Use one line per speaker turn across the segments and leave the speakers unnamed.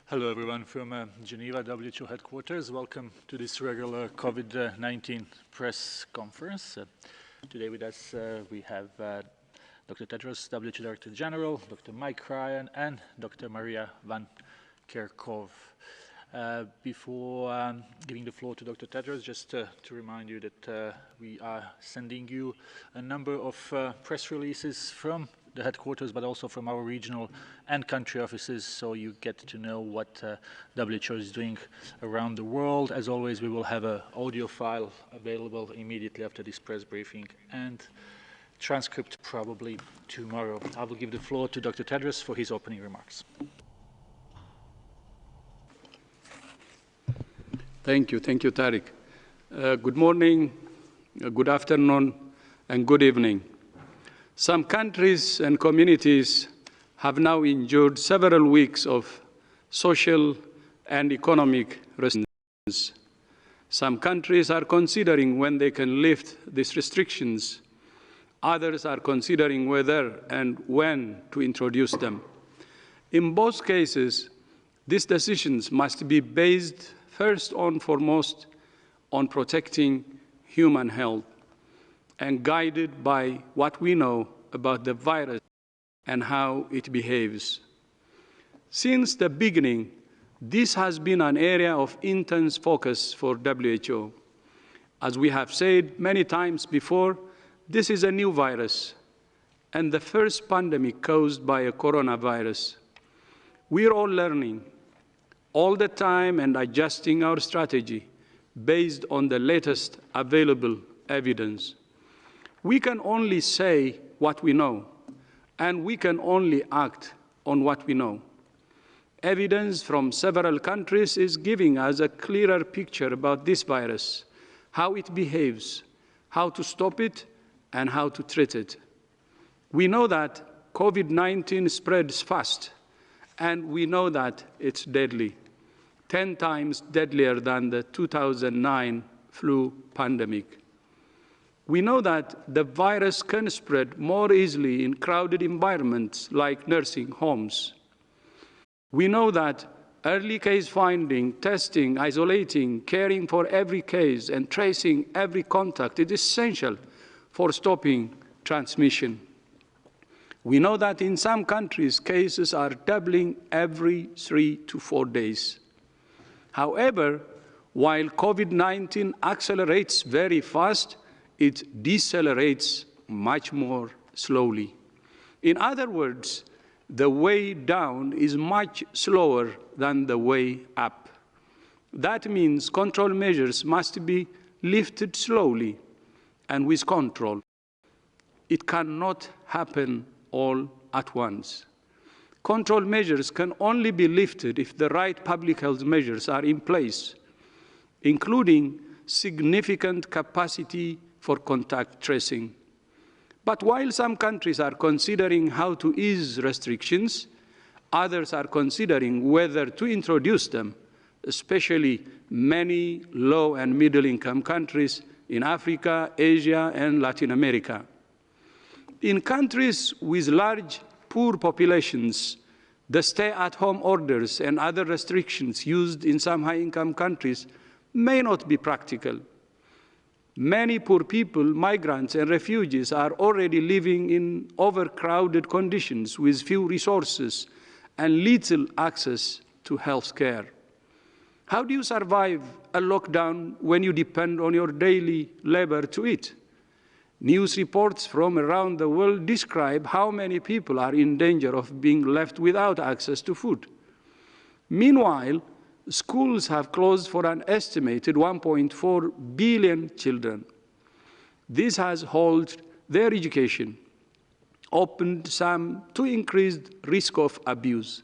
Hello everyone from Geneva WHO headquarters. Welcome to this regular COVID-19 press conference. Today with us we have Dr. Tedros, WHO Director General, Dr. Mike Ryan and Dr. Maria Van Kerkhove. Before giving the floor to Dr. Tedros, just to remind you that we are sending you a number of press releases from the headquarters, but also from our regional and country offices, so you get to know what WHO is doing around the world. As always, we will have an audio file available immediately after this press briefing and transcript probably tomorrow. I will give the floor to Dr. Tedros for his opening remarks.
Thank you, Tariq. Good morning, good afternoon, and good evening. Some countries and communities have now endured several weeks of social and economic restrictions. Some countries are considering when they can lift these restrictions. Others are considering whether and when to introduce them. In both cases, these decisions must be based first and foremost on protecting human health and guided by what we know about the virus and how it behaves. Since the beginning, this has been an area of intense focus for WHO. As we have said many times before, this is a new virus and the first pandemic caused by a coronavirus. We are all learning all the time and adjusting our strategy based on the latest available evidence. We can only say what we know, and we can only act on what we know. Evidence from several countries is giving us a clearer picture about this virus, how it behaves, how to stop it, and how to treat it. We know that COVID-19 spreads fast, and we know that it's deadly, 10 times deadlier than the 2009 flu pandemic. We know that the virus can spread more easily in crowded environments like nursing homes. We know that early case finding, testing, isolating, caring for every case, and tracing every contact is essential for stopping transmission. We know that in some countries, cases are doubling every 3 to 4 days. However, while COVID-19 accelerates very fast, it decelerates much more slowly. In other words, the way down is much slower than the way up. That means control measures must be lifted slowly and with control. It cannot happen all at once. Control measures can only be lifted if the right public health measures are in place, including significant capacity for contact tracing. But while some countries are considering how to ease restrictions, others are considering whether to introduce them, especially many low and middle income countries in Africa, Asia, and Latin America. In countries with large poor populations, the stay-at-home orders and other restrictions used in some high-income countries may not be practical. Many poor people, migrants, and refugees are already living in overcrowded conditions with few resources and little access to health care. How do you survive a lockdown when you depend on your daily labor to eat? News reports from around the world describe how many people are in danger of being left without access to food. Meanwhile, schools have closed for an estimated 1.4 billion children. This has halted their education, opened some to increased risk of abuse,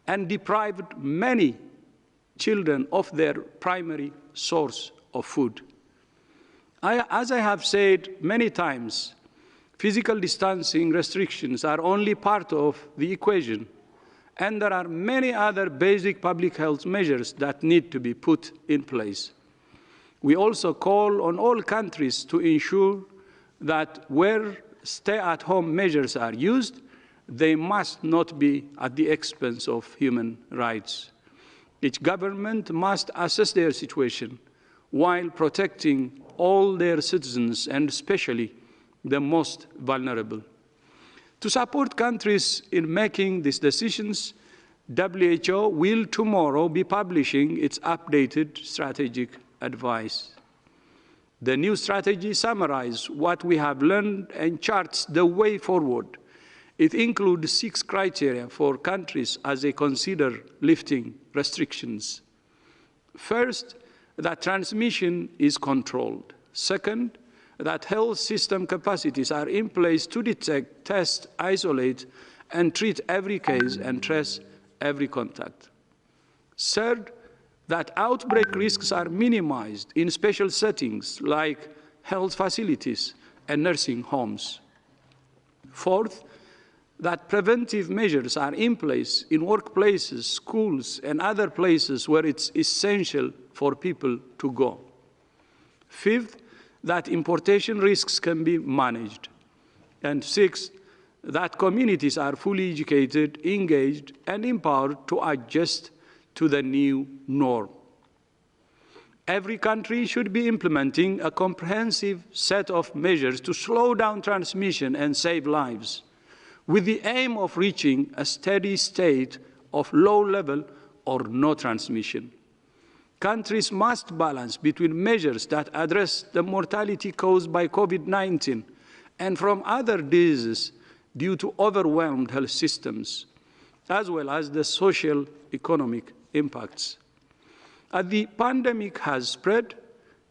and deprived many children of their primary source of food. As I have said many times, physical distancing restrictions are only part of the equation, and there are many other basic public health measures that need to be put in place. We also call on all countries to ensure that where stay-at-home measures are used, they must not be at the expense of human rights. Each government must assess their situation while protecting all their citizens and especially the most vulnerable. To support countries in making these decisions, WHO will tomorrow be publishing its updated strategic advice. The new strategy summarizes what we have learned and charts the way forward. It includes 6 criteria for countries as they consider lifting restrictions. First, that transmission is controlled. Second, that health system capacities are in place to detect, test, isolate, and treat every case and trace every contact. Third, that outbreak risks are minimized in special settings like health facilities and nursing homes. Fourth, that preventive measures are in place in workplaces, schools, and other places where it's essential for people to go. Fifth, that importation risks can be managed. And sixth, that communities are fully educated, engaged, and empowered to adjust to the new norm. Every country should be implementing a comprehensive set of measures to slow down transmission and save lives, with the aim of reaching a steady state of low level or no transmission. Countries must balance between measures that address the mortality caused by COVID-19 and from other diseases due to overwhelmed health systems, as well as the social economic impacts. As the pandemic has spread,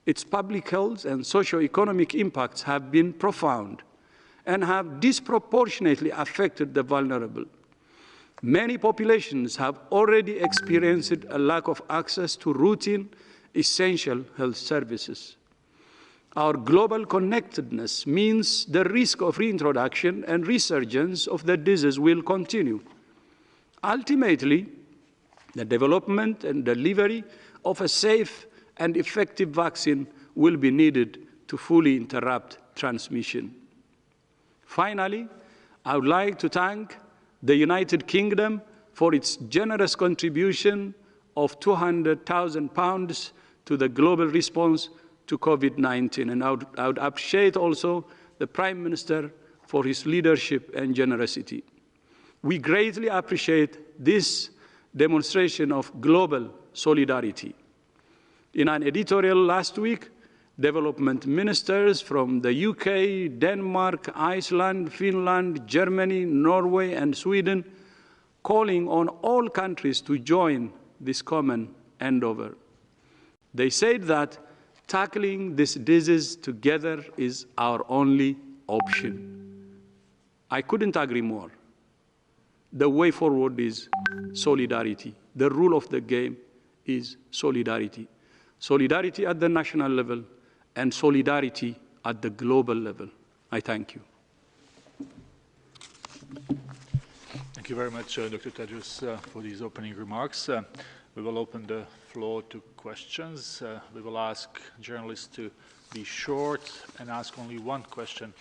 its public health and socio-economic impacts have been profound and have disproportionately affected the vulnerable. Many populations have already experienced a lack of access to routine, essential health services. Our global connectedness means the risk of reintroduction and resurgence of the disease will continue. Ultimately, the development and delivery of a safe and effective vaccine will be needed to fully interrupt transmission. Finally, I would like to thank the United Kingdom for its generous contribution of £200,000 to the global response to COVID-19. And I would appreciate also the Prime Minister for his leadership and generosity. We greatly appreciate this demonstration of global solidarity. In an editorial last week, development ministers from the UK, Denmark, Iceland, Finland, Germany, Norway, and Sweden, calling on all countries to join this common endeavor. They said that tackling this disease together is our only option. I couldn't agree more. The way forward is solidarity. The rule of the game is solidarity. Solidarity at the national level and solidarity at the global level. I thank you.
Thank you very much, Dr. Tedros, for these opening remarks. We will open the floor to questions. We will ask journalists to be short and ask only one question,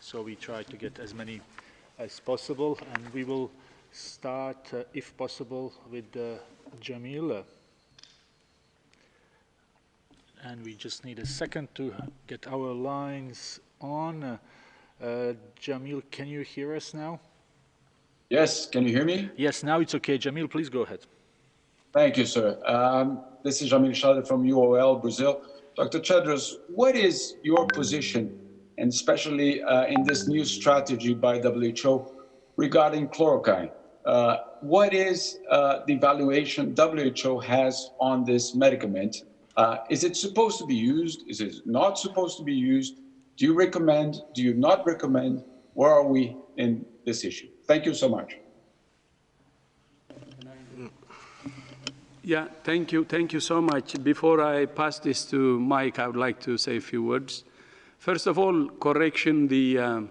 so we try to get as many as possible. And we will start, if possible, with Jamil. And we just need a second to get our lines on. Jamil, can you hear us now?
Yes, can you hear me?
Yes, now it's okay. Jamil, please go ahead.
Thank you, sir. This is Jamil Shader from UOL, Brazil. Dr. Tedros, what is your position, and especially in this new strategy by WHO regarding chloroquine? What is the evaluation WHO has on this medicament? Is it supposed to be used? Is it not supposed to be used? Do you recommend? Do you not recommend? Where are we in this issue? Thank you so much.
Yeah, thank you. Thank you so much. Before I pass this to Mike, I would like to say a few words. First of all, correction, the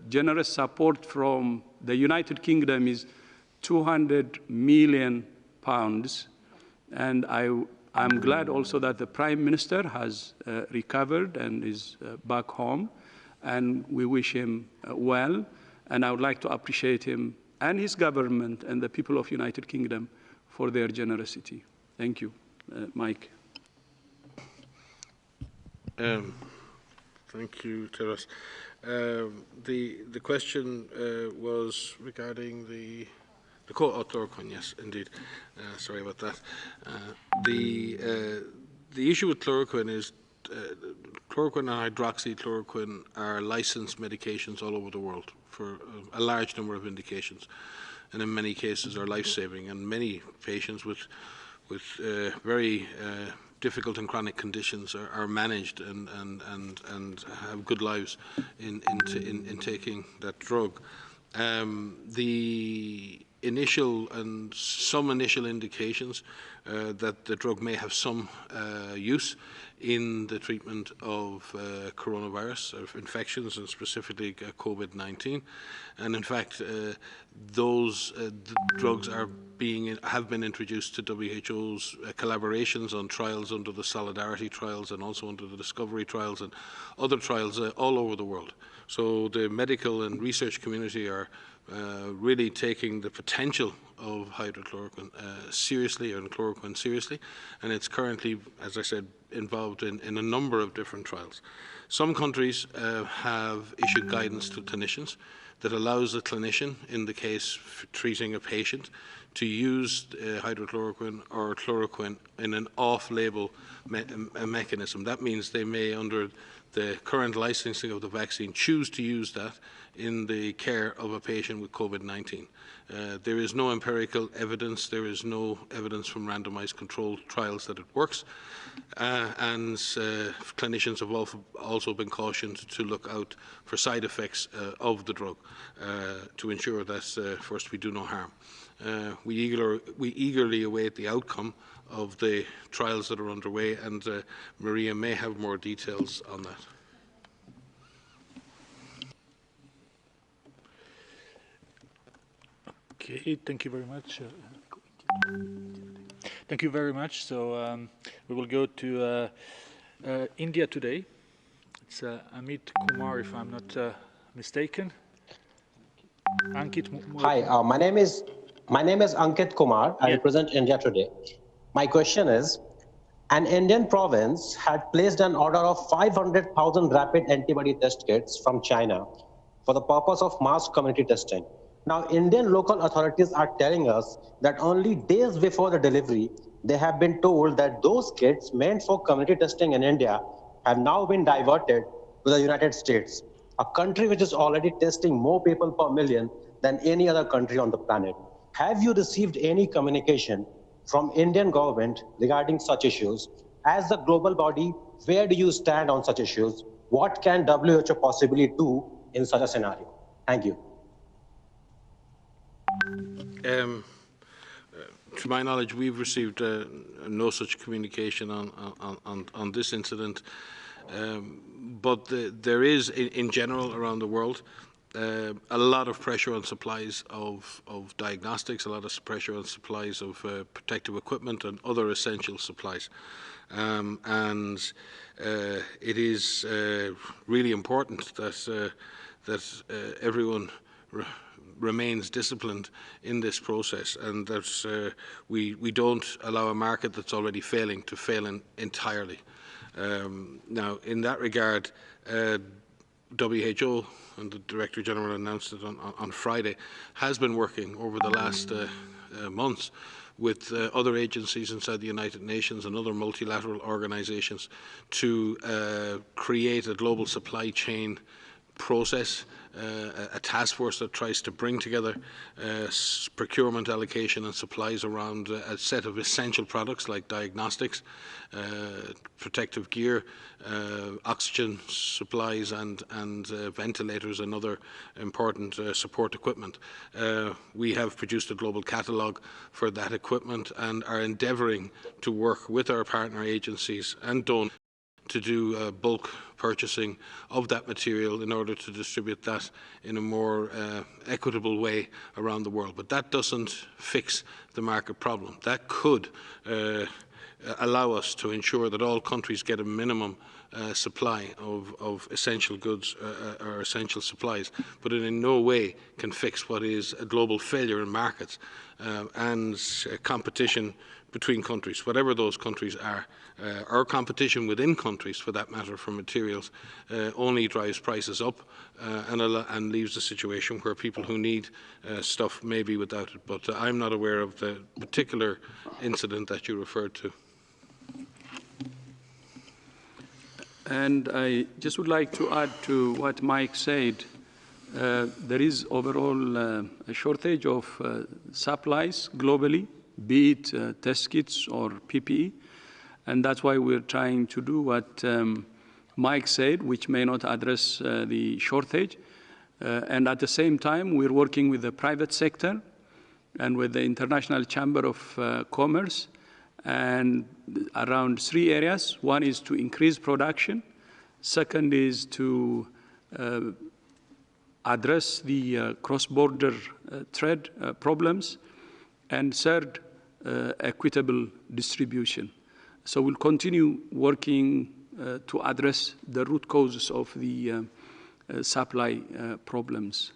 generous support from the United Kingdom is £200 million. And I'm glad also that the Prime Minister has recovered and is back home, and we wish him well. And I would like to appreciate him and his government and the people of United Kingdom for their generosity. Thank you. Mike.
Thank you, Teras. The question was regarding the chloroquine. Yes, indeed. Sorry about that. The issue with chloroquine is chloroquine and hydroxychloroquine are licensed medications all over the world for a large number of indications, and in many cases are life-saving. And many patients with very difficult and chronic conditions are managed and have good lives in taking that drug. The initial and some initial indications that the drug may have some use in the treatment of coronavirus, of infections, and specifically COVID-19. And in fact, those drugs have been introduced to WHO's collaborations on trials under the Solidarity trials and also under the Discovery trials and other trials all over the world. So the medical and research community are really taking the potential of hydrochloroquine seriously, and chloroquine seriously, and it's currently, as I said, involved in a number of different trials. Some countries have issued guidance to clinicians that allows a clinician, in the case of treating a patient, to use hydrochloroquine or chloroquine in an off-label mechanism. That means they may, under the current licensing of the vaccine, choose to use that in the care of a patient with COVID-19. There is no empirical evidence, there is no evidence from randomized controlled trials that it works, and clinicians have also been cautioned to look out for side effects of the drug to ensure that, first, we do no harm. We eagerly await the outcome of the trials that are underway, and Maria may have more details on that.
Okay, thank you very much. Thank you very much. So we will go to India today. It's Amit Kumar, if I'm not mistaken. Ankit.
Hi, my name is Ankit Kumar. I represent India today. My question is, an Indian province had placed an order of 500,000 rapid antibody test kits from China for the purpose of mass community testing. Now, Indian local authorities are telling us that only days before the delivery, they have been told that those kits meant for community testing in India have now been diverted to the United States, a country which is already testing more people per million than any other country on the planet. Have you received any communication from Indian government regarding such issues? As a global body, where do you stand on such issues? What can WHO possibly do in such a scenario? Thank you.
To my knowledge, we've received no such communication on this incident. But there is, in general, around the world, a lot of pressure on supplies of diagnostics, a lot of pressure on supplies of protective equipment and other essential supplies. It is really important that everyone remains disciplined in this process, and that we don't allow a market that's already failing to fail entirely. Now, in that regard, WHO, and the Director General announced it on Friday, has been working over the last months with other agencies inside the United Nations and other multilateral organizations to create a global supply chain process, a task force that tries to bring together procurement, allocation and supplies around a set of essential products like diagnostics, protective gear, oxygen supplies and ventilators and other important support equipment. We have produced a global catalogue for that equipment and are endeavouring to work with our partner agencies and donors to do bulk purchasing of that material in order to distribute that in a more equitable way around the world. But that doesn't fix the market problem. That could allow us to ensure that all countries get a minimum supply of essential goods or essential supplies, but it in no way can fix what is a global failure in markets and competition between countries, whatever those countries are. Our competition within countries, for that matter, for materials, only drives prices up and leaves a situation where people who need stuff may be without it. But I'm not aware of the particular incident that you referred to.
And I just would like to add to what Mike said. There is overall a shortage of supplies globally, be it test kits or PPE. And that's why we're trying to do what Mike said, which may not address the shortage. And at the same time, we're working with the private sector and with the International Chamber of Commerce and around 3 areas. One is to increase production. Second is to address the cross-border trade problems. And third, equitable distribution. So we'll continue working to address the root causes of the supply problems.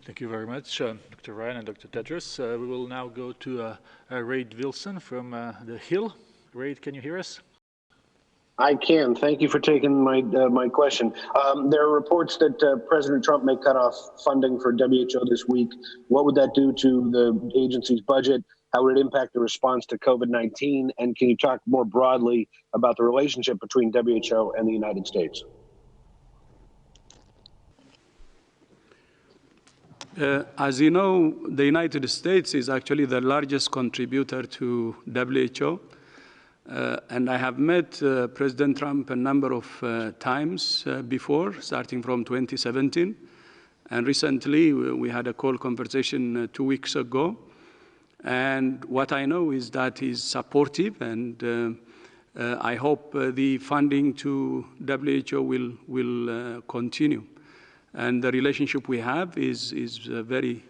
Thank you very much, Dr. Ryan and Dr. Tedros. We will now go to Reid Wilson from The Hill. Reid, can you hear us?
I can. Thank you for taking my question. There are reports that President Trump may cut off funding for WHO this week. What would that do to the agency's budget? How would it impact the response to COVID-19? And can you talk more broadly about the relationship between WHO and the United States?
As you know, the United States is actually the largest contributor to WHO. And I have met President Trump a number of times before, starting from 2017. And recently, we had a call conversation 2 weeks ago. And what I know is that he's supportive, and I hope the funding to WHO will continue. And the relationship we have is very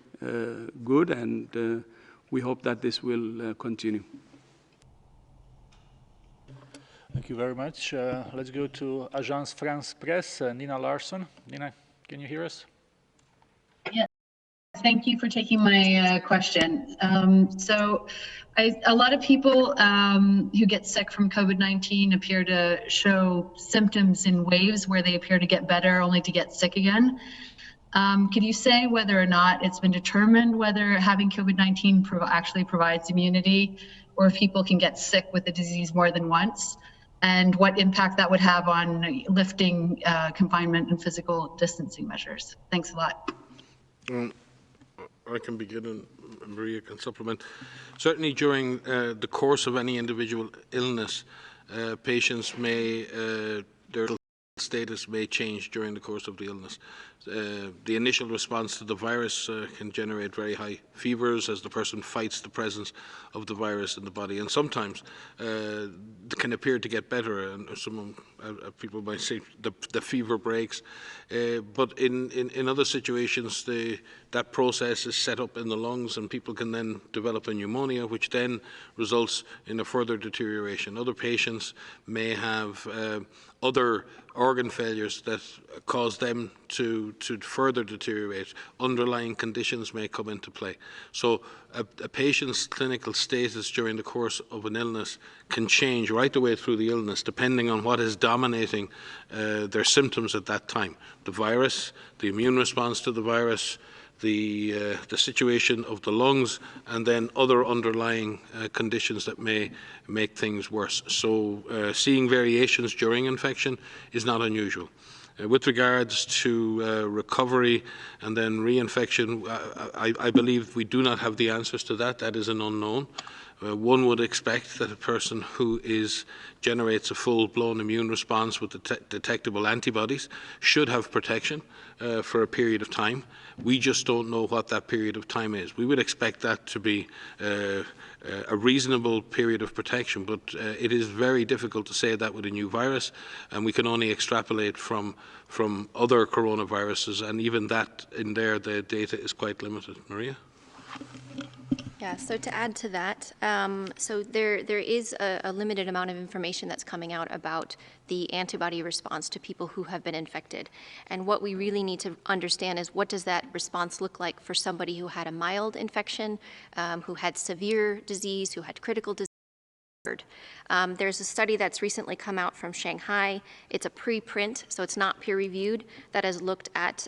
good, and we hope that this will continue.
Thank you very much. Let's go to Agence France-Presse, Nina Larsson. Nina, can you hear us?
Yes. Thank you for taking my question. A lot of people who get sick from COVID-19 appear to show symptoms in waves where they appear to get better only to get sick again. Could you say whether or not it's been determined whether having COVID-19 actually provides immunity, or if people can get sick with the disease more than once, and what impact that would have on lifting confinement and physical distancing measures? Thanks a lot.
I can begin and Maria can supplement. Certainly during the course of any individual illness, patients may, their status may change during the course of the illness. The initial response to the virus can generate very high fevers as the person fights the presence of the virus in the body, and sometimes can appear to get better, and people might say the fever breaks, but in other situations that process is set up in the lungs, and people can then develop a pneumonia, which then results in a further deterioration. Other patients may have other organ failures that cause them to further deteriorate. Underlying conditions may come into play. So a patient's clinical status during the course of an illness can change right the way through the illness depending on what is dominating their symptoms at that time. The virus, the immune response to the virus, the situation of the lungs, and then other underlying conditions that may make things worse. So seeing variations during infection is not unusual. With regards to recovery and then reinfection, I believe we do not have the answers to that. That is an unknown. One would expect that a person who generates a full-blown immune response with detectable antibodies should have protection for a period of time. We just don't know what that period of time is. We would expect that to be a reasonable period of protection, but it is very difficult to say that with a new virus, and we can only extrapolate from other coronaviruses, and even that in there, the data is quite limited. Maria?
Yeah, so to add to that, so there is a limited amount of information that's coming out about the antibody response to people who have been infected. And what we really need to understand is what does that response look like for somebody who had a mild infection, who had severe disease, who had critical disease. There's a study that's recently come out from Shanghai. It's a preprint, so it's not peer-reviewed, that has looked at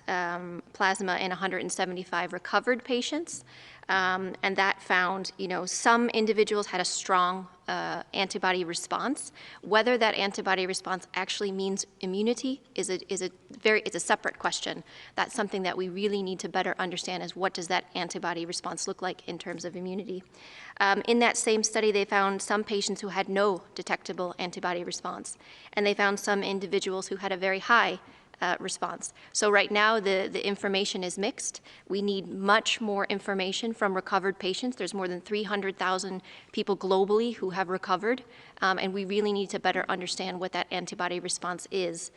plasma in 175 recovered patients. And that found, some individuals had a strong antibody response. Whether that antibody response actually means immunity is a separate question. That's something that we really need to better understand, is what does that antibody response look like in terms of immunity. In that same study, they found some patients who had no detectable antibody response, and they found some individuals who had a very high response. So right now, the information is mixed. We need much more information from recovered patients. There's more than 300,000 people globally who have recovered, and we really need to better understand what that antibody response is.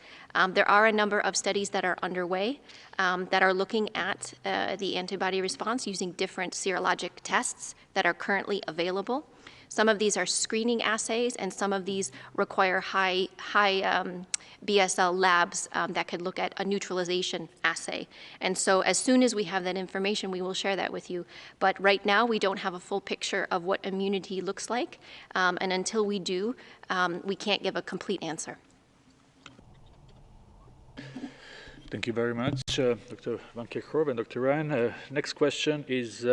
There are a number of studies that are underway that are looking at the antibody response using different serologic tests that are currently available. Some of these are screening assays, and some of these require high BSL labs that could look at a neutralization assay. And so as soon as we have that information, we will share that with you. But right now, we don't have a full picture of what immunity looks like. And until we do, we can't give a complete answer.
Thank you very much, Dr. Van Kerkhove and Dr. Ryan. Next question is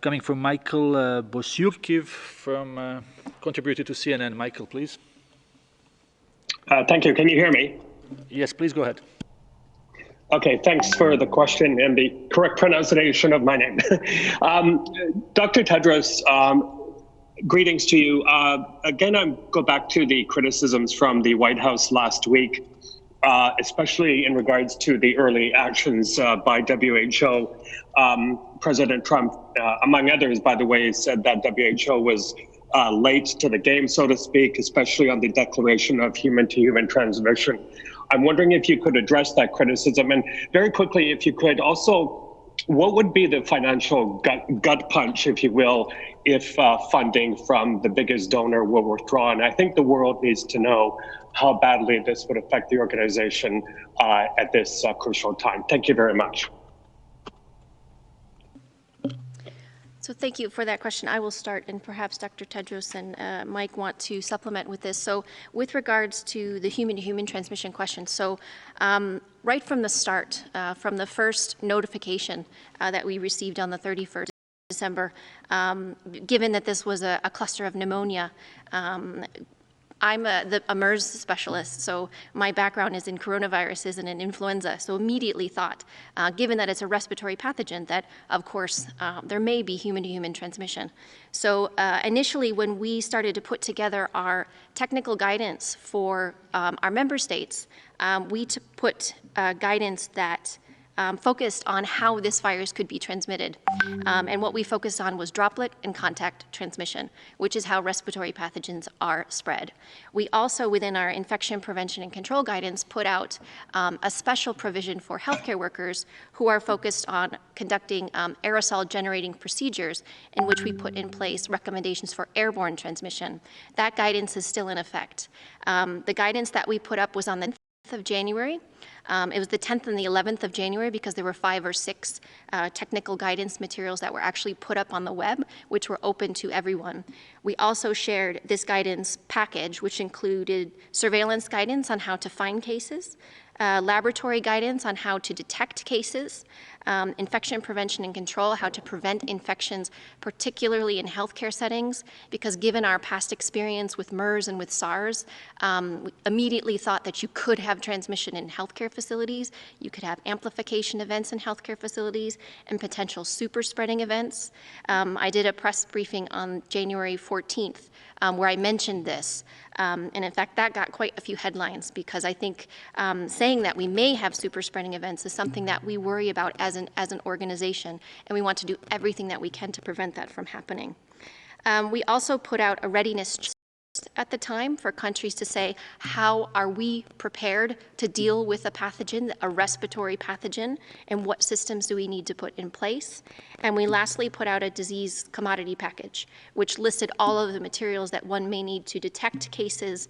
coming from Michael Bosurkiv, from contributor to CNN. Michael, please.
Thank you. Can you hear me?
Yes, please go ahead.
Okay, thanks for the question and the correct pronunciation of my name. Dr. Tedros, greetings to you. Again, I go back to the criticisms from the White House last week, especially in regards to the early actions by WHO. President Trump, among others, by the way, said that WHO was late to the game, so to speak, especially on the declaration of human-to-human transmission. I'm wondering if you could address that criticism, and very quickly, if you could also, what would be the financial gut punch, if you will, if funding from the biggest donor were withdrawn? I think the world needs to know how badly this would affect the organization at this crucial time. Thank you very much.
So thank you for that question. I will start, and perhaps Dr. Tedros and Mike want to supplement with this. So with regards to the human-to-human transmission question, so right from the start, from the first notification that we received on the 31st December, given that this was a cluster of pneumonia, I'm a MERS specialist, so my background is in coronaviruses and in influenza. So immediately thought, given that it's a respiratory pathogen, that of course there may be human-to-human transmission. So initially, when we started to put together our technical guidance for our member states, we put guidance that focused on how this virus could be transmitted. And what we focused on was droplet and contact transmission, which is how respiratory pathogens are spread. We also, within our infection prevention and control guidance, put out a special provision for healthcare workers who are focused on conducting aerosol generating procedures, in which we put in place recommendations for airborne transmission. That guidance is still in effect. The guidance that we put up was on the 10th of January. It was the 10th and the 11th of January because there were 5 or 6 technical guidance materials that were actually put up on the web, which were open to everyone. We also shared this guidance package, which included surveillance guidance on how to find cases, laboratory guidance on how to detect cases, infection prevention and control, how to prevent infections, particularly in healthcare settings, because given our past experience with MERS and with SARS, we immediately thought that you could have transmission in healthcare facilities, you could have amplification events in healthcare facilities, and potential super spreading events. I did a press briefing on January 14th where I mentioned this. And in fact, that got quite a few headlines because I think saying that we may have super spreading events is something that we worry about as an organization, and we want to do everything that we can to prevent that from happening. We also put out a readiness at the time for countries to say, how are we prepared to deal with a pathogen, a respiratory pathogen, and what systems do we need to put in place? And we lastly put out a disease commodity package, which listed all of the materials that one may need to detect cases,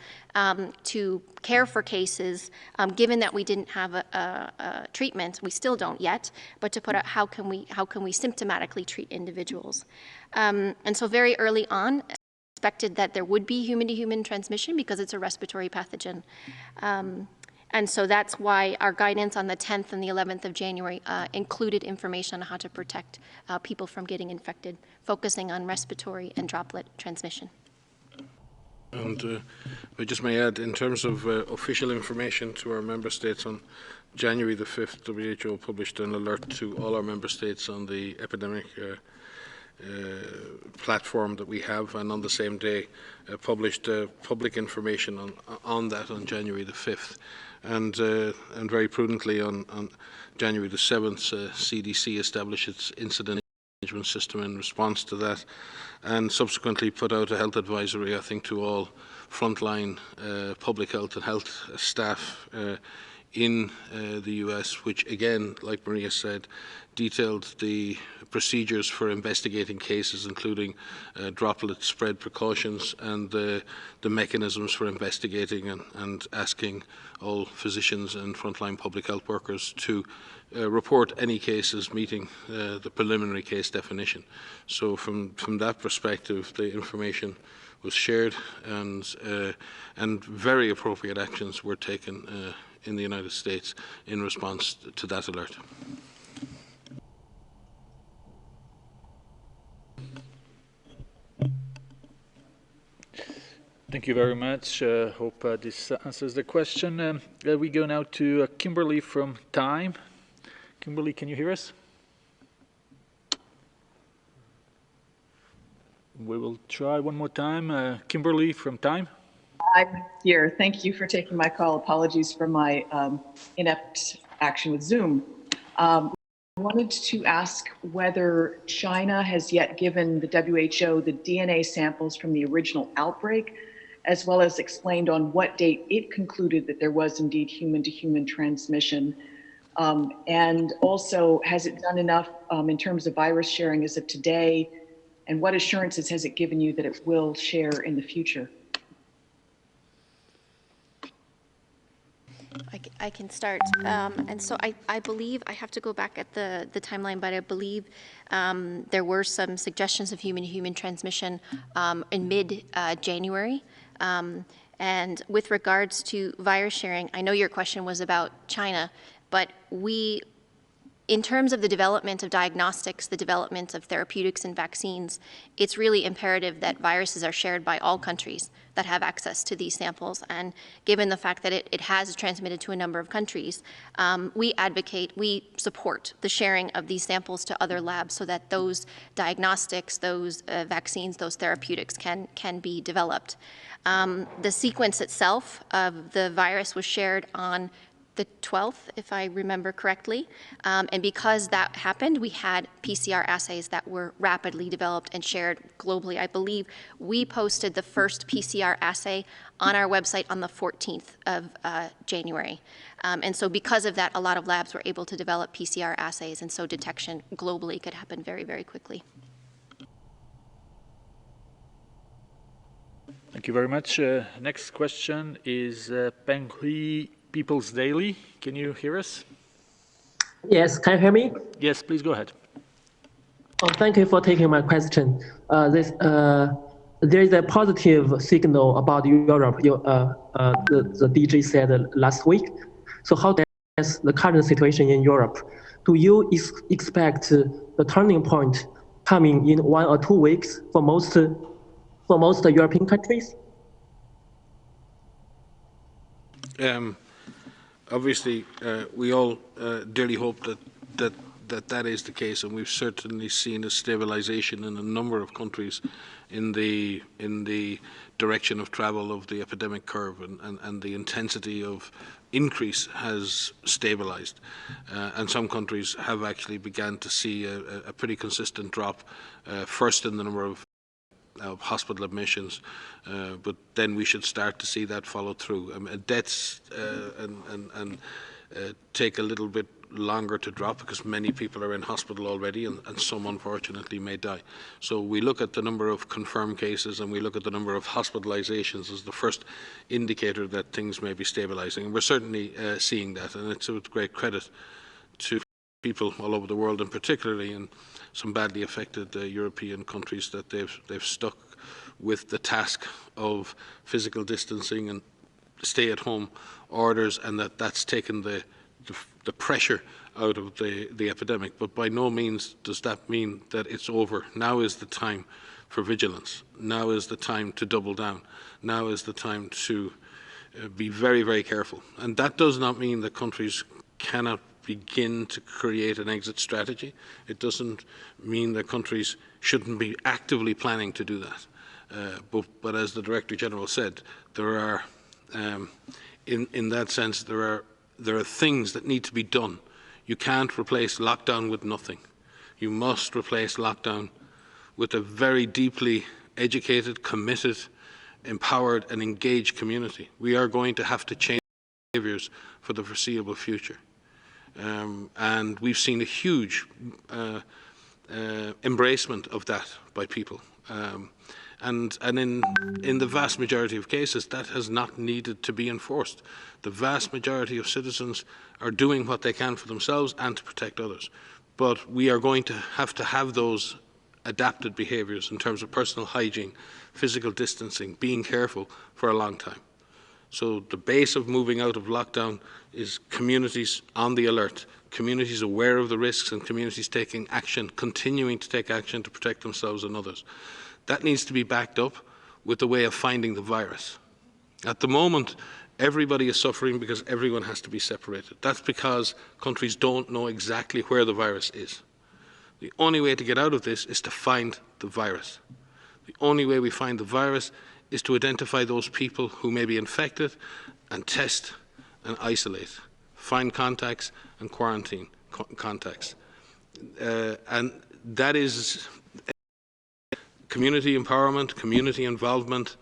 to care for cases, given that we didn't have a treatment, we still don't yet, but to put out how can we symptomatically treat individuals. And so very early on, expected that there would be human-to-human transmission because it's a respiratory pathogen. And so that's why our guidance on the 10th and the 11th of January included information on how to protect people from getting infected, focusing on respiratory and droplet transmission.
And I just may add, in terms of official information to our member states, on January the 5th, WHO published an alert to all our member states on the epidemic platform that we have, and on the same day published public information on that on January the 5th. And very prudently on January the 7th, CDC established its incident management system in response to that, and subsequently put out a health advisory, I think, to all frontline public health and health staff in the US, which again, like Maria said, detailed the procedures for investigating cases, including droplet spread precautions and the mechanisms for investigating and asking all physicians and frontline public health workers to report any cases meeting the preliminary case definition. So from that perspective, the information was shared, and very appropriate actions were taken in the United States in response to that alert.
Thank you very much. Hope this answers the question. We go now to Kimberly from Time. Kimberly, can you hear us? We will try one more time. Kimberly from Time.
I'm here. Thank you for taking my call. Apologies for my inept action with Zoom. I wanted to ask whether China has yet given the WHO the DNA samples from the original outbreak, as well as explained on what date it concluded that there was indeed human-to-human transmission. And also, has it done enough in terms of virus sharing as of today? And what assurances has it given you that it will share in the future?
I can start. And so I believe, I have to go back at the timeline, but I believe there were some suggestions of human-to-human transmission in mid-January. And with regards to virus sharing, I know your question was about China, but in terms of the development of diagnostics, the development of therapeutics and vaccines, it's really imperative that viruses are shared by all countries that have access to these samples. And given the fact that it has transmitted to a number of countries, we support the sharing of these samples to other labs so that those diagnostics, those vaccines, those therapeutics can be developed. The sequence itself of the virus was shared on the 12th, if I remember correctly. And because that happened, we had PCR assays that were rapidly developed and shared globally. I believe we posted the first PCR assay on our website on the 14th of January. And so because of that, a lot of labs were able to develop PCR assays, and so detection globally could happen very, very quickly.
Thank you very much. Next question is Peng Hui, People's Daily. Can you hear us?
Yes, can you hear me?
Yes, please go ahead.
Oh, thank you for taking my question. There is a positive signal about Europe. The DG said last week. So how does the current situation in Europe? Do you expect the turning point coming in 1 or 2 weeks for most European countries?
Obviously, we all dearly hope that is the case, and we've certainly seen a stabilization in a number of countries in the direction of travel of the epidemic curve, and the intensity of increase has stabilized. And some countries have actually begun to see a pretty consistent drop, first in the number of hospital admissions, but then we should start to see that follow through. Deaths take a little bit longer to drop because many people are in hospital already, and some unfortunately may die. So we look at the number of confirmed cases and we look at the number of hospitalizations as the first indicator that things may be stabilizing. And we're certainly seeing that, and it's with great credit to people all over the world, and particularly in some badly affected European countries, that they've stuck with the task of physical distancing and stay-at-home orders, and that's taken the pressure out of the epidemic. But by no means does that mean that it's over. Now is the time for vigilance. Now is the time to double down. Now is the time to be very, very careful. And that does not mean that countries cannot begin to create an exit strategy. It doesn't mean that countries shouldn't be actively planning to do that. But as the Director General said, there are, in that sense, there are things that need to be done. You can't replace lockdown with nothing. You must replace lockdown with a very deeply educated, committed, empowered and engaged community. We are going to have to change behaviours for the foreseeable future. And we've seen a huge embracement of that by people. And in the vast majority of cases, that has not needed to be enforced. The vast majority of citizens are doing what they can for themselves and to protect others. But we are going to have those adapted behaviours in terms of personal hygiene, physical distancing, being careful for a long time. So the base of moving out of lockdown is communities on the alert, communities aware of the risks, and communities taking action, continuing to take action to protect themselves and others. That needs to be backed up with a way of finding the virus. At the moment, everybody is suffering because everyone has to be separated. That's because countries don't know exactly where the virus is. The only way to get out of this is to find the virus. The only way we find the virus is to identify those people who may be infected and test and isolate, find contacts and quarantine contacts. And that is community empowerment, community involvement,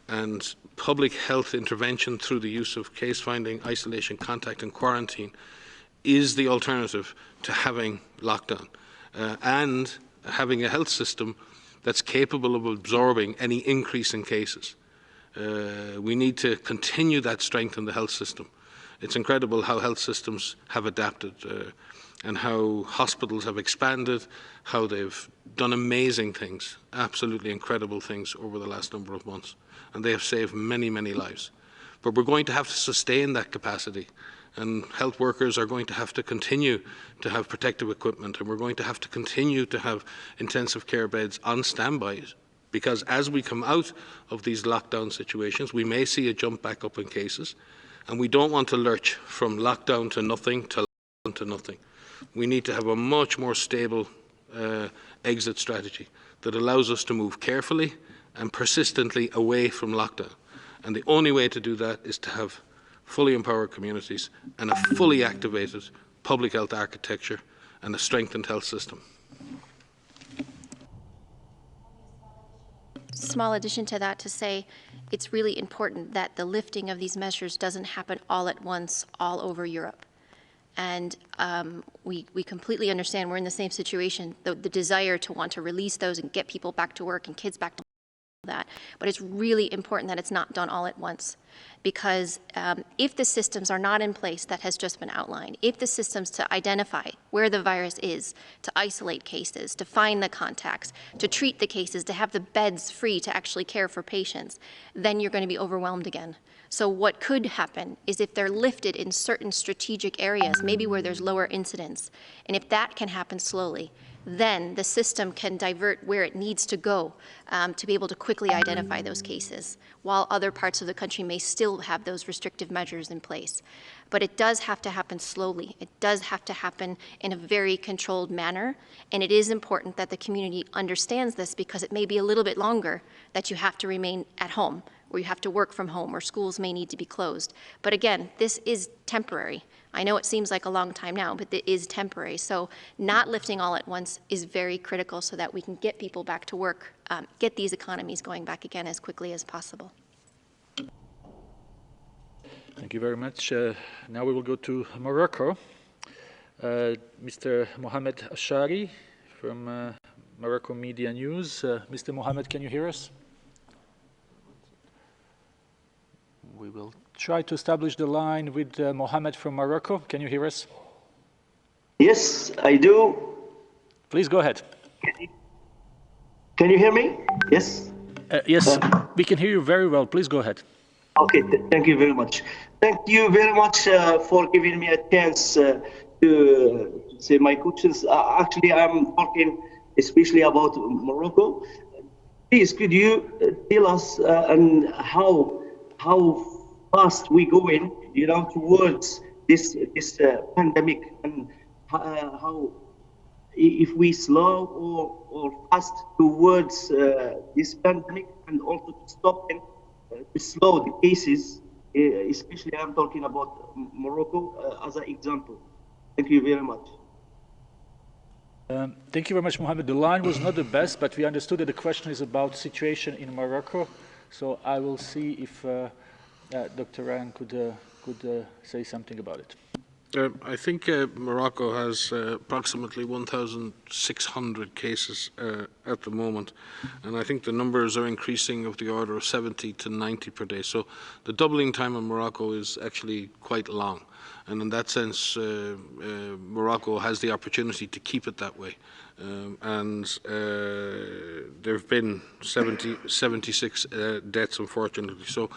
and public health intervention through the use of case finding, isolation, contact and quarantine is the alternative to having lockdown and having a health system that's capable of absorbing any increase in cases. We need to continue that strength in the health system. It's incredible how health systems have adapted and how hospitals have expanded, how they've done amazing things, absolutely incredible things over the last number of months. And they have saved many, many lives. But we're going to have to sustain that capacity. And health workers are going to have to continue to have protective equipment, and we're going to have to continue to have intensive care beds on standby, because as we come out of these lockdown situations, we may see a jump back up in cases, and we don't want to lurch from lockdown to nothing to lockdown to nothing. We need to have a much more stable exit strategy that allows us to move carefully and persistently away from lockdown. And the only way to do that is to have fully empowered communities and a fully activated public health architecture and a strengthened health system.
Small addition to that to say it's really important that the lifting of these measures doesn't happen all at once all over Europe. And we completely understand we're in the same situation, the desire to want to release those and get people back to work and kids back to that. But it's really important that it's not done all at once, because if the systems are not in place that has just been outlined, if the systems to identify where the virus is, to isolate cases, to find the contacts, to treat the cases, to have the beds free to actually care for patients, then you're going to be overwhelmed again. So what could happen is if they're lifted in certain strategic areas, maybe where there's lower incidence, and if that can happen slowly, then the system can divert where it needs to go to be able to quickly identify those cases, while other parts of the country may still have those restrictive measures in place. But it does have to happen slowly. It does have to happen in a very controlled manner, and it is important that the community understands this, because it may be a little bit longer that you have to remain at home, or you have to work from home, or schools may need to be closed. But again, this is temporary. I know it seems like a long time now, but it is temporary. So not lifting all at once is very critical so that we can get people back to work, get these economies going back again as quickly as possible.
Thank you very much. Now we will go to Morocco. Mr. Mohamed Ashari from Morocco Media News. Mr. Mohamed, can you hear us? We will try to establish the line with Mohamed from Morocco. Can you hear us?
Yes, I do.
Please go ahead.
Can you hear me? Yes?
Yes, we can hear you very well. Please go ahead.
Okay, thank you very much. Thank you very much for giving me a chance to say my questions. Actually, I'm talking especially about Morocco. Please, could you tell us and how fast we going, towards this pandemic, and how if we slow or fast towards this pandemic, and also to stop and to slow the cases, especially I'm talking about Morocco as an example. Thank you very much.
Thank you very much, Mohammed. The line was not the best, but we understood that the question is about situation in Morocco. So I will see if Dr. Ryan could say something about it.
I think Morocco has approximately 1,600 cases at the moment, and I think the numbers are increasing of the order of 70 to 90 per day. So the doubling time in Morocco is actually quite long, and in that sense, Morocco has the opportunity to keep it that way. There have been 76 deaths, unfortunately. So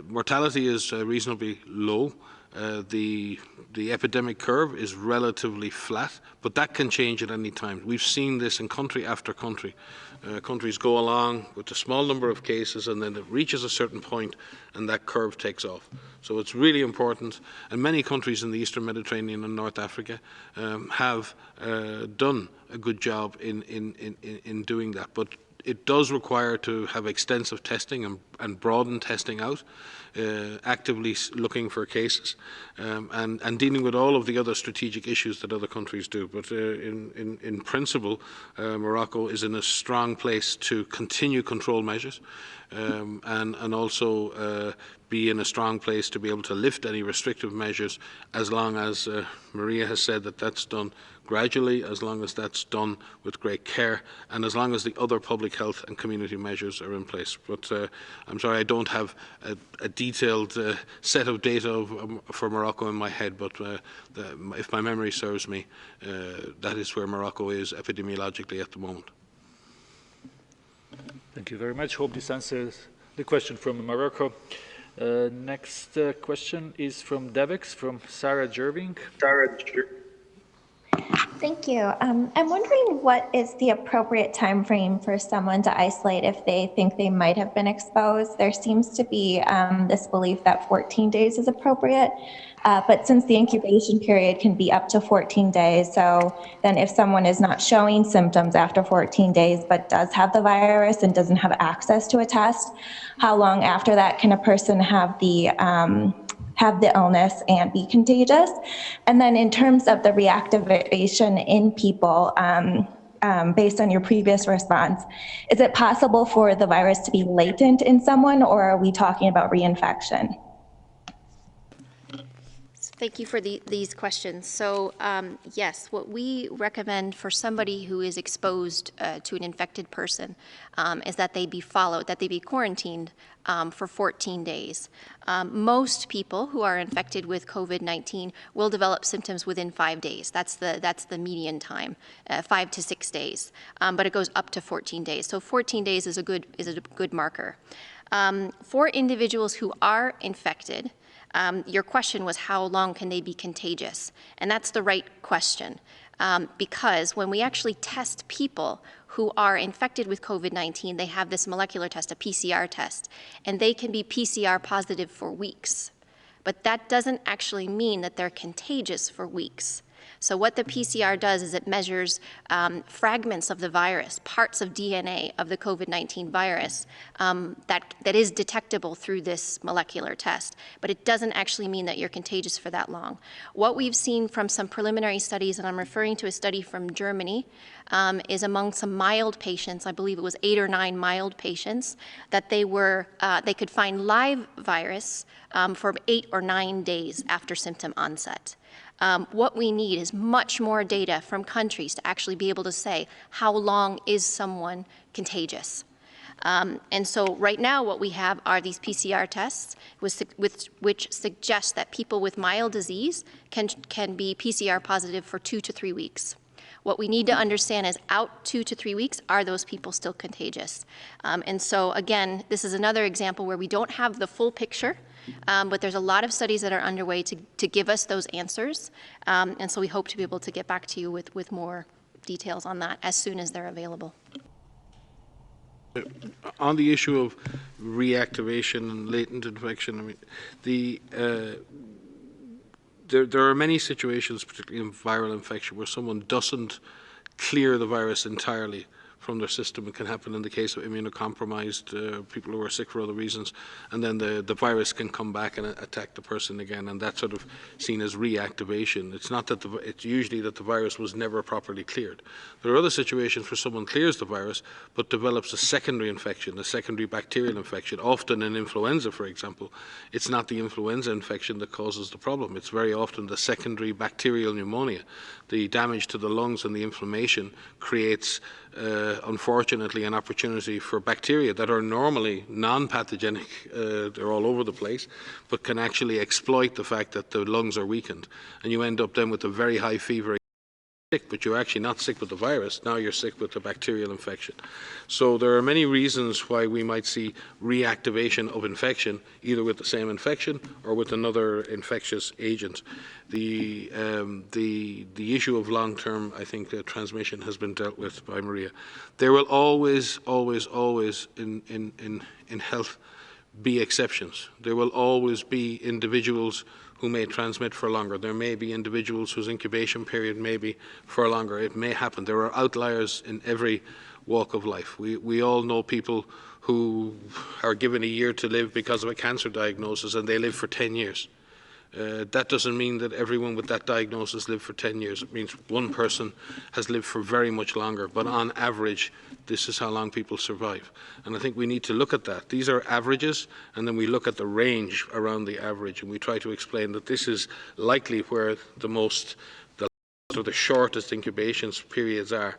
mortality is reasonably low. The epidemic curve is relatively flat, but that can change at any time. We've seen this in country after country. Countries go along with a small number of cases, and then it reaches a certain point and that curve takes off. So it's really important, and many countries in the Eastern Mediterranean and North Africa have done a good job in doing that. But it does require to have extensive testing and broaden testing out, actively looking for cases, and dealing with all of the other strategic issues that other countries do. But in principle, Morocco is in a strong place to continue control measures, and also be in a strong place to be able to lift any restrictive measures, as long as Maria has said that that's done gradually, as long as that's done with great care, and as long as the other public health and community measures are in place. But I'm sorry, I don't have a detailed set of data for Morocco in my head, but if my memory serves me, that is where Morocco is epidemiologically at the moment.
Thank you very much. Hope this answers the question from Morocco. Next question is from Devex, from Sarah Jerving.
Thank you. I'm wondering what is the appropriate time frame for someone to isolate if they think they might have been exposed. There seems to be this belief that 14 days is appropriate, but since the incubation period can be up to 14 days, so then if someone is not showing symptoms after 14 days but does have the virus and doesn't have access to a test, how long after that can a person have the illness and be contagious? And then in terms of the reactivation in people, based on your previous response, is it possible for the virus to be latent in someone, or are we talking about reinfection?
Thank you for these questions. So yes, what we recommend for somebody who is exposed to an infected person is that they be followed, that they be quarantined for 14 days. Most people who are infected with COVID-19 will develop symptoms within 5 days. That's the median time, 5 to 6 days. But it goes up to 14 days. So 14 days is a good marker. For individuals who are infected, your question was how long can they be contagious? And that's the right question, because when we actually test people who are infected with COVID-19, they have this molecular test, a PCR test, and they can be PCR positive for weeks. But that doesn't actually mean that they're contagious for weeks. So what the PCR does is it measures fragments of the virus, parts of DNA of the COVID-19 virus that is detectable through this molecular test, but it doesn't actually mean that you're contagious for that long. What we've seen from some preliminary studies, and I'm referring to a study from Germany, is among some mild patients, I believe it was 8 or 9 mild patients, that they could find live virus for 8 or 9 days after symptom onset. What we need is much more data from countries to actually be able to say how long is someone contagious. And so right now what we have are these PCR tests which suggest that people with mild disease can be PCR positive for 2 to 3 weeks. What we need to understand is out 2 to 3 weeks, are those people still contagious? And so again, this is another example where we don't have the full picture, but there's a lot of studies that are underway to give us those answers. And so we hope to be able to get back to you with more details on that as soon as they're available.
On the issue of reactivation and latent infection, I mean, there are many situations, particularly in viral infection, where someone doesn't clear the virus entirely from their system. It can happen in the case of immunocompromised people who are sick for other reasons, and then the virus can come back and attack the person again, and that's sort of seen as reactivation. It's not that it's usually that the virus was never properly cleared. There are other situations where someone clears the virus but develops a secondary infection, a secondary bacterial infection. Often in influenza, for example, it's not the influenza infection that causes the problem. It's very often the secondary bacterial pneumonia. The damage to the lungs and the inflammation creates unfortunately an opportunity for bacteria that are normally non-pathogenic, they're all over the place, but can actually exploit the fact that the lungs are weakened. And you end up then with a very high fever, sick, but you're actually not sick with the virus, now you're sick with the bacterial infection. So there are many reasons why we might see reactivation of infection, either with the same infection or with another infectious agent. The issue of long-term, I think, transmission has been dealt with by Maria. There will always in health be exceptions. There will always be individuals who may transmit for longer. There may be individuals whose incubation period may be for longer. It may happen. There are outliers in every walk of life. We all know people who are given a year to live because of a cancer diagnosis and they live for 10 years. That doesn't mean that everyone with that diagnosis lived for 10 years. It means one person has lived for very much longer, but on average, this is how long people survive. And I think we need to look at that. These are averages, and then we look at the range around the average, and we try to explain that this is likely where the shortest incubation periods are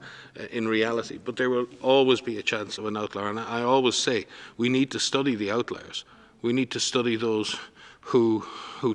in reality. But there will always be a chance of an outlier. And I always say we need to study the outliers. We need to study those who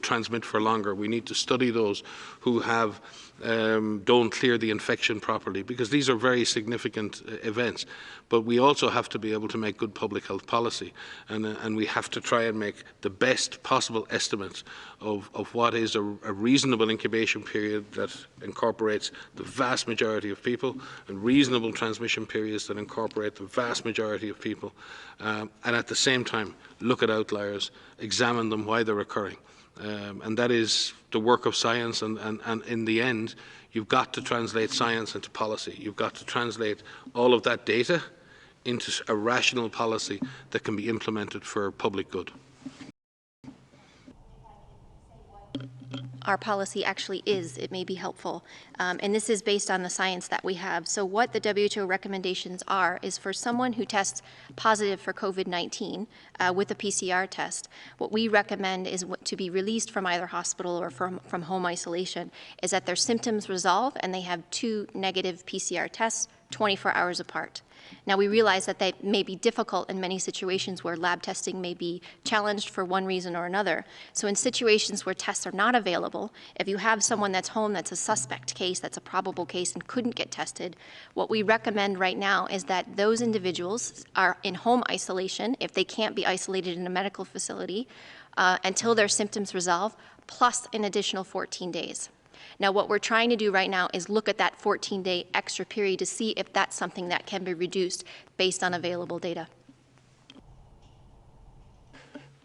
transmit for longer. We need to study those who have don't clear the infection properly, because these are very significant events. But we also have to be able to make good public health policy, and we have to try and make the best possible estimates of what is a reasonable incubation period that incorporates the vast majority of people, and reasonable transmission periods that incorporate the vast majority of people, and at the same time look at outliers, examine them, why they're occurring. And that is the work of science, and in the end, you've got to translate science into policy. You've got to translate all of that data into a rational policy that can be implemented for public good.
Our policy actually is, it may be helpful. And this is based on the science that we have. So what the WHO recommendations are is for someone who tests positive for COVID-19 with a PCR test, what we recommend is to be released from either hospital or from home isolation is that their symptoms resolve and they have 2 negative PCR tests 24 hours apart. Now, we realize that they may be difficult in many situations where lab testing may be challenged for one reason or another. So in situations where tests are not available, if you have someone that's home that's a suspect case, that's a probable case and couldn't get tested, what we recommend right now is that those individuals are in home isolation if they can't be isolated in a medical facility until their symptoms resolve, plus an additional 14 days. Now, what we're trying to do right now is look at that 14-day extra period to see if that's something that can be reduced based on available data.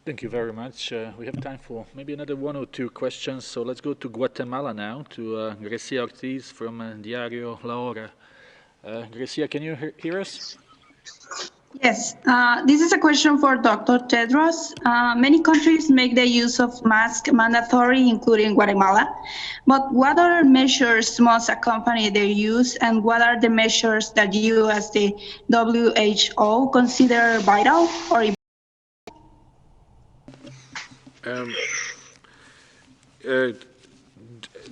Thank you very much. We have time for maybe another one or two questions. So let's go to Guatemala now, to Grecia Ortiz from Diario La Hora. Grecia, can you hear us?
Yes, this is a question for Dr. Tedros. Many countries make the use of masks mandatory, including Guatemala. But what other measures must accompany their use, and what are the measures that you, as the WHO, consider vital or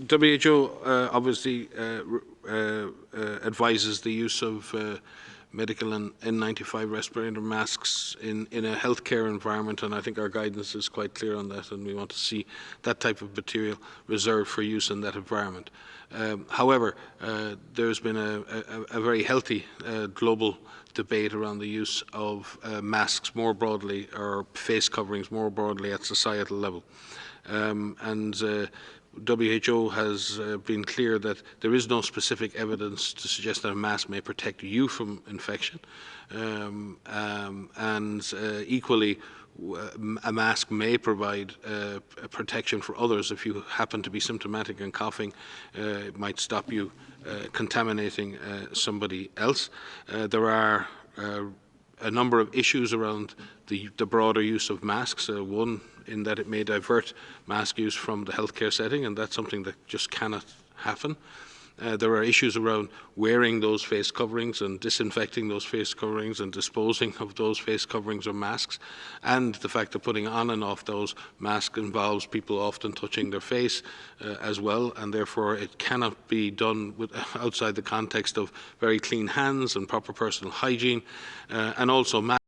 WHO obviously advises the use of medical and N95 respirator masks in a healthcare environment, and I think our guidance is quite clear on that, and we want to see that type of material reserved for use in that environment. However, there's been a very healthy global debate around the use of masks more broadly, or face coverings more broadly at societal level. WHO has been clear that there is no specific evidence to suggest that a mask may protect you from infection, equally a mask may provide protection for others. If you happen to be symptomatic and coughing, it might stop you contaminating somebody else. There are a number of issues around the broader use of masks. One, in that it may divert mask use from the healthcare setting, and that's something that just cannot happen. There are issues around wearing those face coverings and disinfecting those face coverings and disposing of those face coverings or masks, and the fact that putting on and off those masks involves people often touching their face as well, and therefore it cannot be done outside the context of very clean hands and proper personal hygiene, and also masks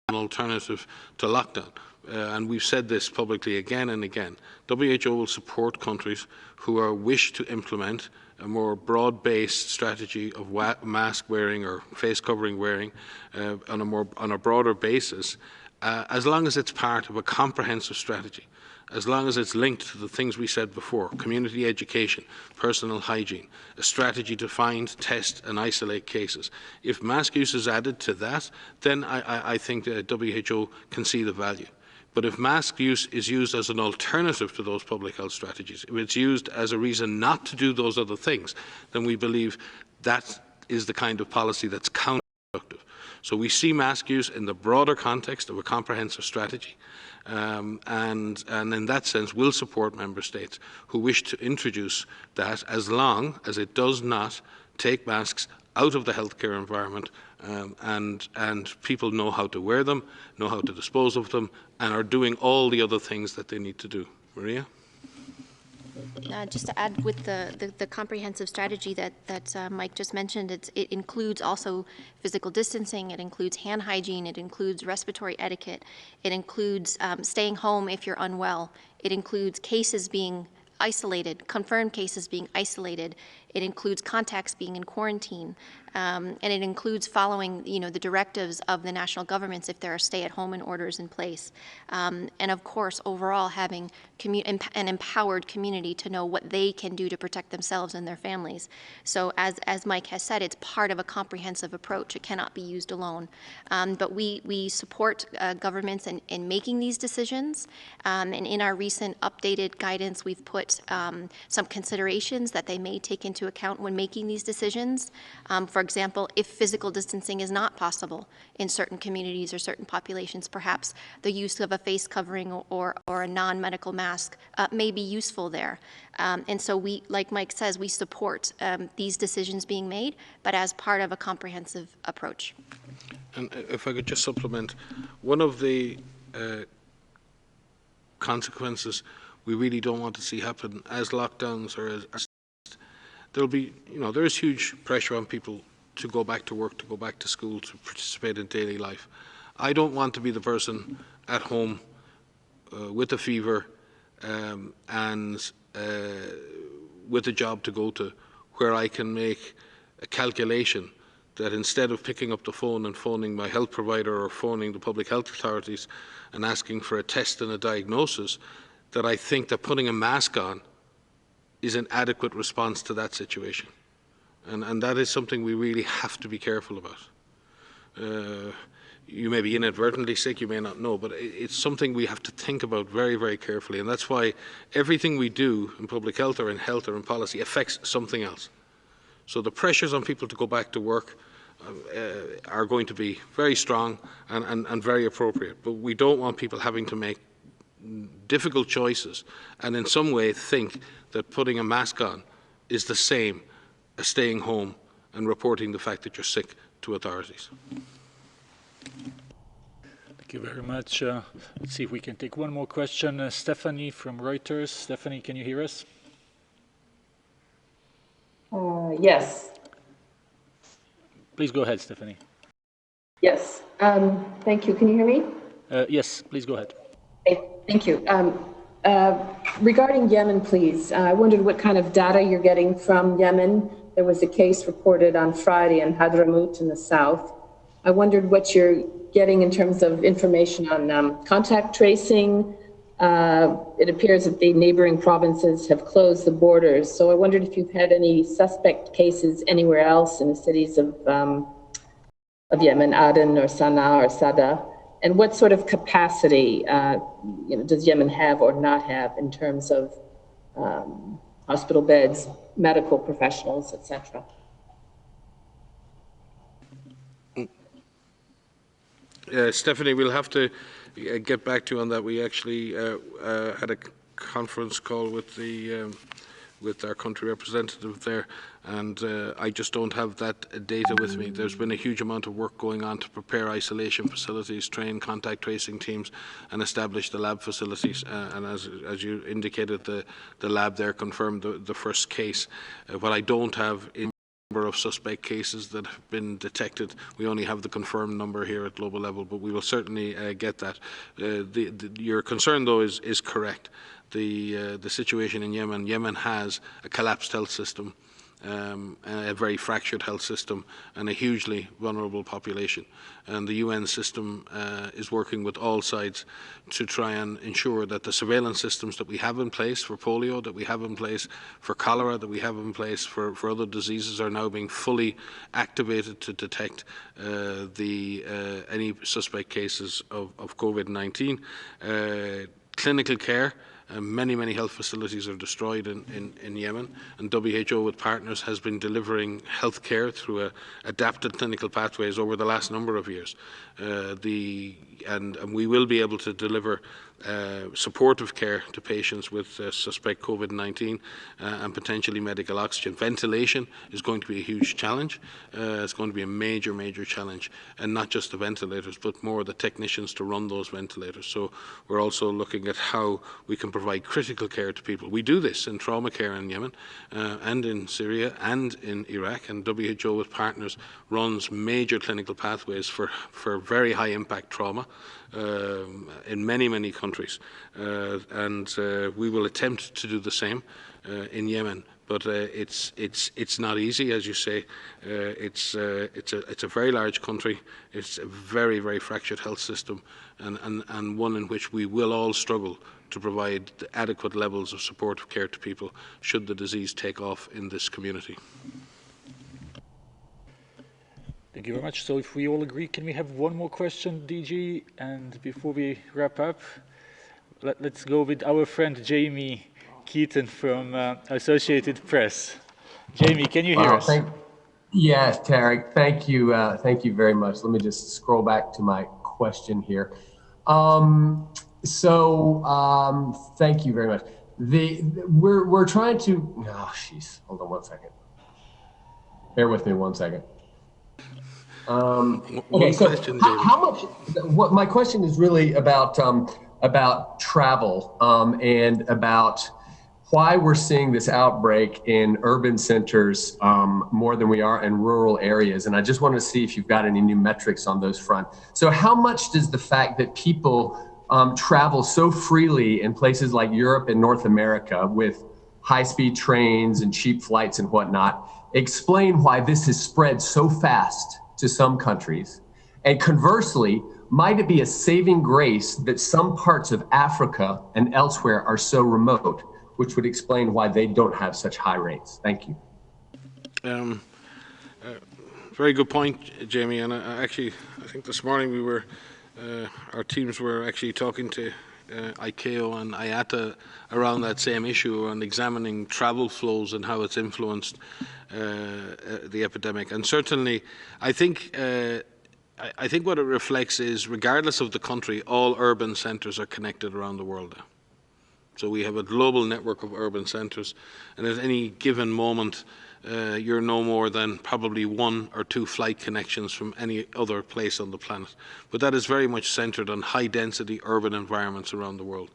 are an alternative to lockdown. And we've said this publicly again and again. WHO will support countries who wish to implement a more broad-based strategy of mask wearing or face covering wearing on a broader basis, as long as it's part of a comprehensive strategy, as long as it's linked to the things we said before: community education, personal hygiene, a strategy to find, test and isolate cases. If mask use is added to that, then I think that WHO can see the value. But if mask use is used as an alternative to those public health strategies, if it's used as a reason not to do those other things, then we believe that is the kind of policy that's counterproductive. So we see mask use in the broader context of a comprehensive strategy, and in that sense we'll support member states who wish to introduce that, as long as it does not take masks out of the healthcare environment, and people know how to wear them, know how to dispose of them, and are doing all the other things that they need to do. Maria?
Just to add, with the comprehensive strategy that Mike just mentioned, it includes also physical distancing, it includes hand hygiene, it includes respiratory etiquette, it includes staying home if you're unwell, it includes cases being isolated, confirmed cases being isolated, it includes contacts being in quarantine, and it includes following, the directives of the national governments if there are stay-at-home orders in place, and of course, overall having an empowered community to know what they can do to protect themselves and their families. So, as Mike has said, it's part of a comprehensive approach. It cannot be used alone. But we support governments in making these decisions, and in our recent updated guidance, we've put some considerations that they may take into account when making these decisions. For example, if physical distancing is not possible in certain communities or certain populations, perhaps the use of a face covering or a non-medical mask may be useful there. And so we, like Mike says, we support these decisions being made, but as part of a comprehensive approach.
And if I could just supplement, one of the consequences we really don't want to see happen as lockdowns or as there'll be, there is huge pressure on people to go back to work, to go back to school, to participate in daily life. I don't want to be the person at home with a fever and with a job to go to, where I can make a calculation that instead of picking up the phone and phoning my health provider or phoning the public health authorities and asking for a test and a diagnosis, that I think that putting a mask on is an adequate response to that situation. And that is something we really have to be careful about. you may be inadvertently sick, you may not know, but it's something we have to think about very, very carefully. And that's why everything we do in public health or in policy affects something else. So the pressures on people to go back to work are going to be very strong and very appropriate. But we don't want people having to make difficult choices and in some way think that putting a mask on is the same as staying home and reporting the fact that you're sick to authorities.
Thank you very much. Let's see if we can take one more question. Stephanie from Reuters. Stephanie, can you hear us?
Yes.
Please go ahead, Stephanie.
Yes. Thank you. Can you hear me?
Yes, please go ahead.
Okay, thank you. Regarding Yemen, please, I wondered what kind of data you're getting from Yemen. There was a case reported on Friday in Hadramaut in the south. I wondered what you're getting in terms of information on contact tracing. It appears that the neighboring provinces have closed the borders. So I wondered if you've had any suspect cases anywhere else in the cities of Yemen, Aden or Sana'a or Sada, and what sort of capacity does Yemen have or not have in terms of hospital beds, medical professionals, etc.
Stephanie, we'll have to get back to you on that. We actually had a conference call with our country representative there, and I just don't have that data with me. There's been a huge amount of work going on to prepare isolation facilities, train contact tracing teams, and establish the lab facilities. And as you indicated, the lab there confirmed the first case. What I don't have is number of suspect cases that have been detected. We only have the confirmed number here at global level, but we will certainly get that. Your concern, though, is correct. The situation in Yemen has a collapsed health system, a very fractured health system, and a hugely vulnerable population. And the UN system is working with all sides to try and ensure that the surveillance systems that we have in place for polio, that we have in place for cholera, that we have in place for other diseases are now being fully activated to detect any suspect cases of COVID-19. Clinical care. Many health facilities are destroyed in Yemen, and WHO with partners has been delivering health care through adapted clinical pathways over the last number of years. And we will be able to deliver supportive care to patients with suspect COVID-19 and potentially medical oxygen. Ventilation is going to be a huge challenge. It's going to be a major challenge, and not just the ventilators, but more the technicians to run those ventilators. So we're also looking at how we can provide critical care to people. We do this in trauma care in Yemen and in Syria and in Iraq, and WHO with partners runs major clinical pathways for very high impact trauma in many countries, and we will attempt to do the same in Yemen. But it's not easy, as you say. It's a very large country. It's a very fractured health system, and one in which we will all struggle to provide the adequate levels of supportive care to people should the disease take off in this community.
Thank you very much. So if we all agree, can we have one more question, DG? And before we wrap up, let's go with our friend Jamie Keaton from Associated Press. Jamie, can you hear us?
Yes, Tarek, thank you very much. Let me just scroll back to my question here. Thank you very much. We're trying to, hold on one second. Bear with me 1 second. Okay, so how much, my question is really about travel and about why we're seeing this outbreak in urban centers more than we are in rural areas. And I just want to see if you've got any new metrics on those front. So how much does the fact that people travel so freely in places like Europe and North America with high-speed trains and cheap flights and whatnot explain why this has spread so fast to some countries? And conversely, might it be a saving grace that some parts of Africa and elsewhere are so remote, which would explain why they don't have such high rates? Thank you.
Very good point, Jamie. And I think this morning we were, our teams were actually talking to ICAO and IATA around that same issue, around examining travel flows and how it's influenced the epidemic. And certainly, I think what it reflects is, regardless of the country, all urban centres are connected around the world now. So we have a global network of urban centres, and at any given moment, you're no more than probably 1 or 2 flight connections from any other place on the planet. But that is very much centred on high-density urban environments around the world.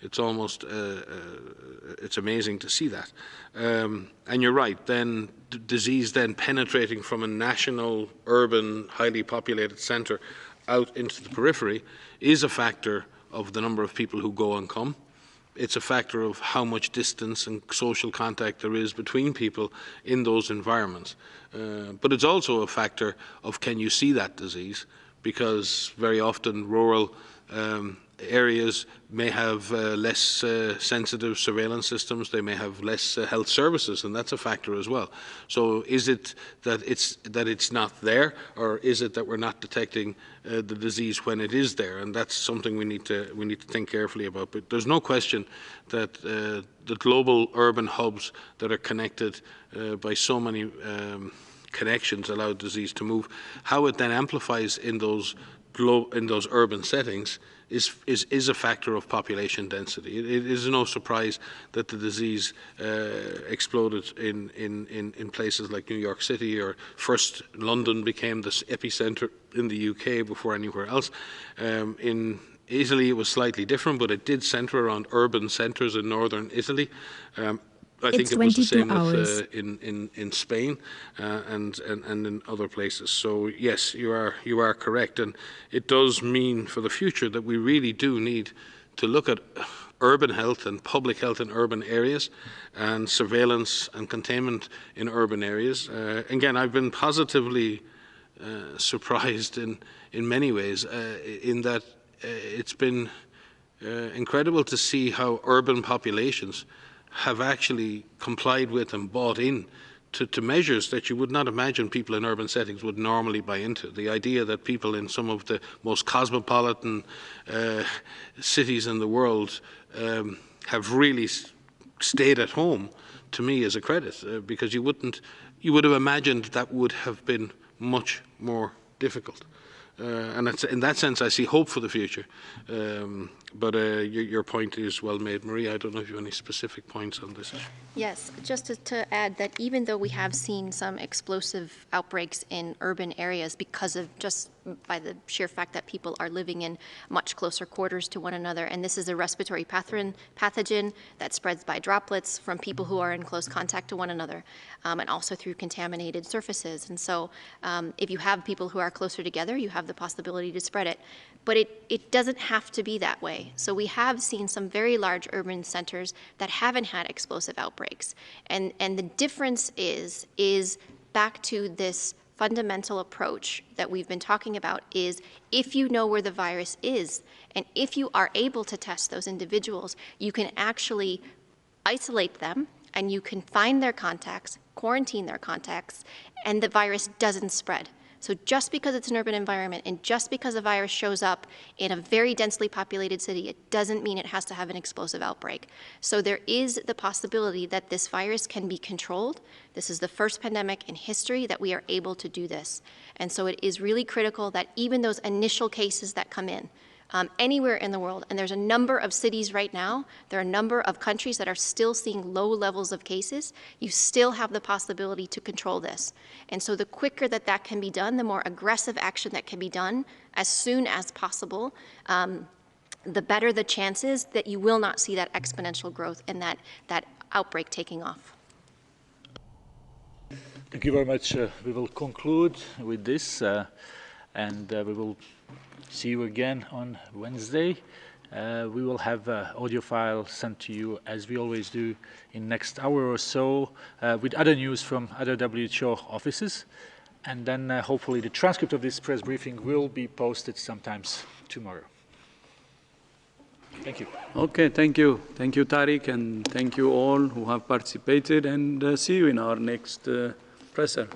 It's almost, it's amazing to see that. And you're right, then disease then penetrating from a national, urban, highly populated centre out into the periphery is a factor of the number of people who go and come. It's a factor of how much distance and social contact there is between people in those environments. But it's also a factor of, can you see that disease? Because very often rural areas may have less sensitive surveillance systems, they may have less health services, and that's a factor as well. So is it that it's not there, or is it that we're not detecting the disease when it is there? And that's something we need to think carefully about. But there's no question that the global urban hubs that are connected by so many connections allow disease to move. How it then amplifies in those urban settings is a factor of population density. It is no surprise that the disease exploded in places like New York City, or first London became the epicenter in the UK before anywhere else. In Italy, it was slightly different, but it did centre around urban centres in northern Italy. I think it was the same with, in Spain and in other places. So yes, you are correct, and it does mean for the future that we really do need to look at urban health and public health in urban areas, and surveillance and containment in urban areas. Again, I've been positively surprised in many ways in that it's been incredible to see how urban populations have actually complied with and bought in to measures that you would not imagine people in urban settings would normally buy into. The idea that people in some of the most cosmopolitan cities in the world have really stayed at home, to me, is a credit, because you would have imagined that would have been much more difficult. And in that sense, I see hope for the future. But your point is well made. Maria, I don't know if you have any specific points on this issue.
Yes, just to add that even though we have seen some explosive outbreaks in urban areas because of just by the sheer fact that people are living in much closer quarters to one another, and this is a respiratory pathogen that spreads by droplets from people who are in close contact to one another, and also through contaminated surfaces. And so if you have people who are closer together, you have the possibility to spread it. But it doesn't have to be that way. So we have seen some very large urban centers that haven't had explosive outbreaks. And the difference is back to this fundamental approach that we've been talking about, is if you know where the virus is, and if you are able to test those individuals, you can actually isolate them, and you can find their contacts, quarantine their contacts, and the virus doesn't spread. So just because it's an urban environment and just because a virus shows up in a very densely populated city, it doesn't mean it has to have an explosive outbreak. So there is the possibility that this virus can be controlled. This is the first pandemic in history that we are able to do this. And so it is really critical that even those initial cases that come in, anywhere in the world, and there's a number of cities right now, there are a number of countries that are still seeing low levels of cases, you still have the possibility to control this. And so the quicker that that can be done, the more aggressive action that can be done as soon as possible, the better the chances that you will not see that exponential growth and that outbreak taking off.
Thank you very much. We will conclude with this, and we will see you again on Wednesday. We will have an audio file sent to you, as we always do, in next hour or so, with other news from other WHO offices. And then hopefully the transcript of this press briefing will be posted sometimes tomorrow. Thank you.
Okay, thank you. Thank you, Tariq, and thank you all who have participated, and see you in our next presser.